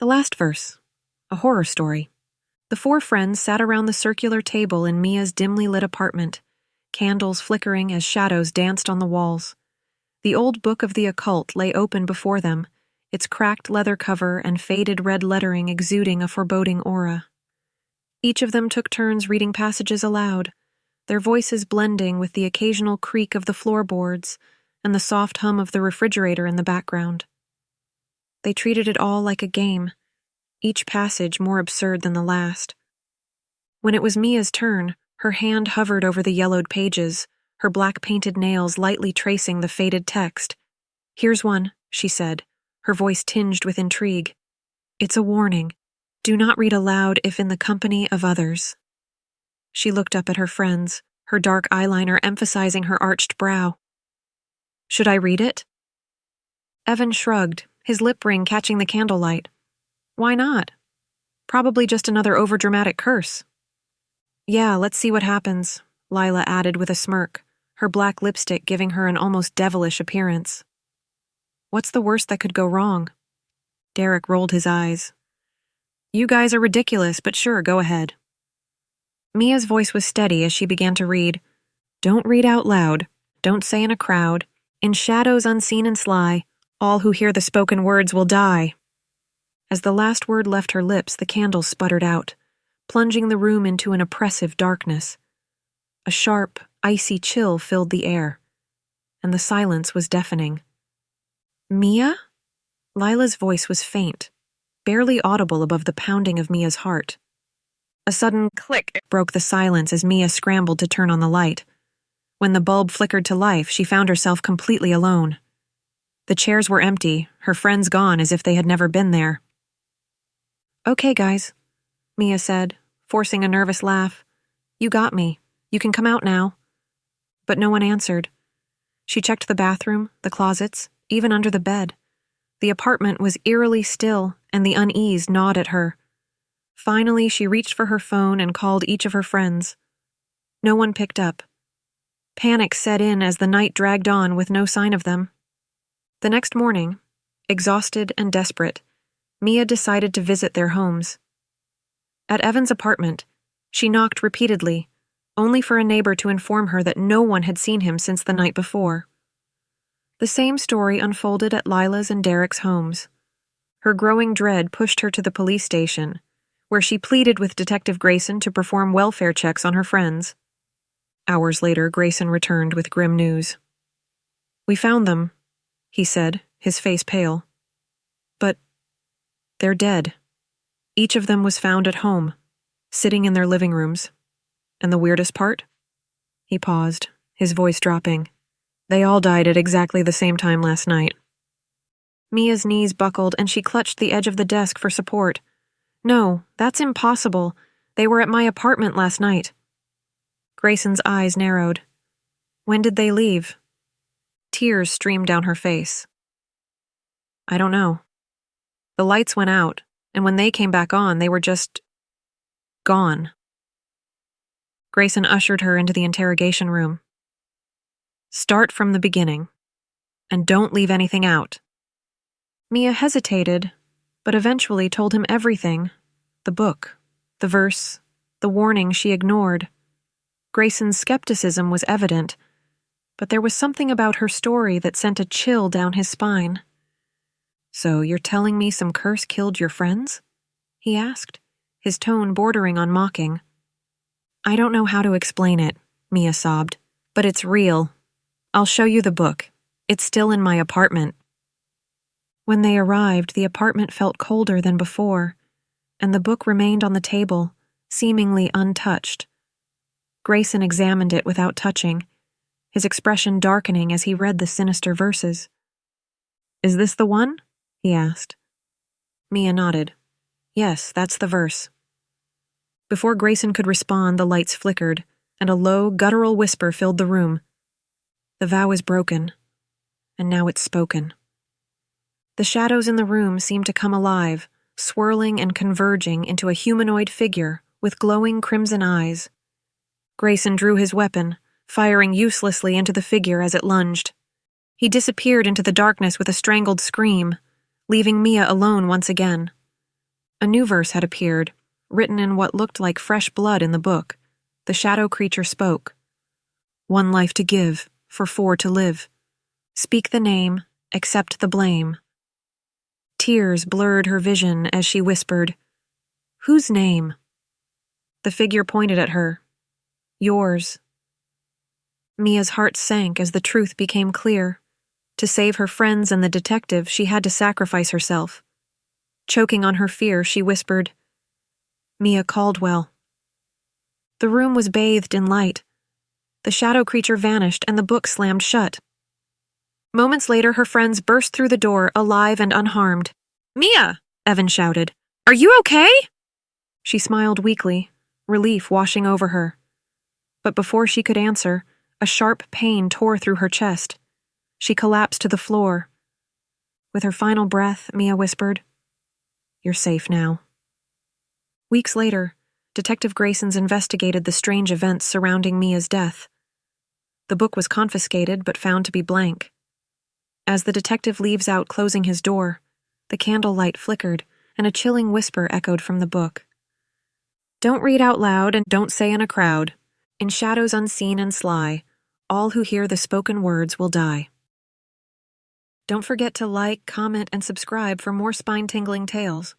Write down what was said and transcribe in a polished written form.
The last verse. A horror story. The four friends sat around the circular table in Mia's dimly lit apartment, candles flickering as shadows danced on the walls. The old book of the occult lay open before them, its cracked leather cover and faded red lettering exuding a foreboding aura. Each of them took turns reading passages aloud, their voices blending with the occasional creak of the floorboards and the soft hum of the refrigerator in the background. They treated it all like a game, each passage more absurd than the last. When it was Mia's turn, her hand hovered over the yellowed pages, her black-painted nails lightly tracing the faded text. "Here's one," she said, her voice tinged with intrigue. "It's a warning. Do not read aloud if in the company of others." She looked up at her friends, her dark eyeliner emphasizing her arched brow. "Should I read it?" Evan shrugged, his lip ring catching the candlelight. "Why not? Probably just another overdramatic curse." "Yeah, let's see what happens," Lila added with a smirk, her black lipstick giving her an almost devilish appearance. "What's the worst that could go wrong?" Derek rolled his eyes. "You guys are ridiculous, but sure, go ahead." Mia's voice was steady as she began to read. "Don't read out loud. Don't say in a crowd. In shadows unseen and sly, all who hear the spoken words will die." As the last word left her lips, the candles sputtered out, plunging the room into an oppressive darkness. A sharp, icy chill filled the air, and the silence was deafening. "Mia?" Lila's voice was faint, barely audible above the pounding of Mia's heart. A sudden click broke the silence as Mia scrambled to turn on the light. When the bulb flickered to life, she found herself completely alone. The chairs were empty, her friends gone as if they had never been there. "Okay, guys," Mia said, forcing a nervous laugh. "You got me. You can come out now." But no one answered. She checked the bathroom, the closets, even under the bed. The apartment was eerily still, and the unease gnawed at her. Finally, she reached for her phone and called each of her friends. No one picked up. Panic set in as the night dragged on with no sign of them. The next morning, exhausted and desperate, Mia decided to visit their homes. At Evan's apartment, she knocked repeatedly, only for a neighbor to inform her that no one had seen him since the night before. The same story unfolded at Lila's and Derek's homes. Her growing dread pushed her to the police station, where she pleaded with Detective Grayson to perform welfare checks on her friends. Hours later, Grayson returned with grim news. "We found them," he said, his face pale. "But they're dead. Each of them was found at home, sitting in their living rooms. And the weirdest part?" He paused, his voice dropping. "They all died at exactly the same time last night." Mia's knees buckled and she clutched the edge of the desk for support. "No, that's impossible. They were at my apartment last night." Grayson's eyes narrowed. "When did they leave?" Tears streamed down her face. "I don't know. The lights went out, and when they came back on, they were just gone." Grayson ushered her into the interrogation room. "Start from the beginning, and don't leave anything out." Mia hesitated, but eventually told him everything: the book, the verse, the warning she ignored. Grayson's skepticism was evident, but there was something about her story that sent a chill down his spine. "So you're telling me some curse killed your friends?" he asked, his tone bordering on mocking. "I don't know how to explain it," Mia sobbed, "but it's real. I'll show you the book. It's still in my apartment." When they arrived, the apartment felt colder than before, and the book remained on the table, seemingly untouched. Grayson examined it without touching, his expression darkening as he read the sinister verses. "Is this the one?" he asked. Mia nodded. "Yes, that's the verse." Before Grayson could respond, the lights flickered, and a low, guttural whisper filled the room. "The vow is broken, and now it's spoken." The shadows in the room seemed to come alive, swirling and converging into a humanoid figure with glowing crimson eyes. Grayson drew his weapon, firing uselessly into the figure as it lunged. He disappeared into the darkness with a strangled scream, leaving Mia alone once again. A new verse had appeared, written in what looked like fresh blood in the book. The shadow creature spoke. 1 life to give, for 4 to live. Speak the name, accept the blame. Tears blurred her vision as she whispered, "Whose name?" The figure pointed at her. "Yours." Mia's heart sank as the truth became clear. To save her friends and the detective, she had to sacrifice herself. Choking on her fear, she whispered, "Mia Caldwell." The room was bathed in light. The shadow creature vanished and the book slammed shut. Moments later, her friends burst through the door, alive and unharmed. "Mia!" Evan shouted. "Are you okay?" She smiled weakly, relief washing over her. But before she could answer, a sharp pain tore through her chest. She collapsed to the floor. With her final breath, Mia whispered, "You're safe now." Weeks later, Detective Grayson's investigated the strange events surrounding Mia's death. The book was confiscated but found to be blank. As the detective leaves out, closing his door, the candlelight flickered and a chilling whisper echoed from the book. "Don't read out loud and don't say in a crowd. In shadows unseen and sly, all who hear the spoken words will die." Don't forget to like, comment, and subscribe for more spine-tingling tales.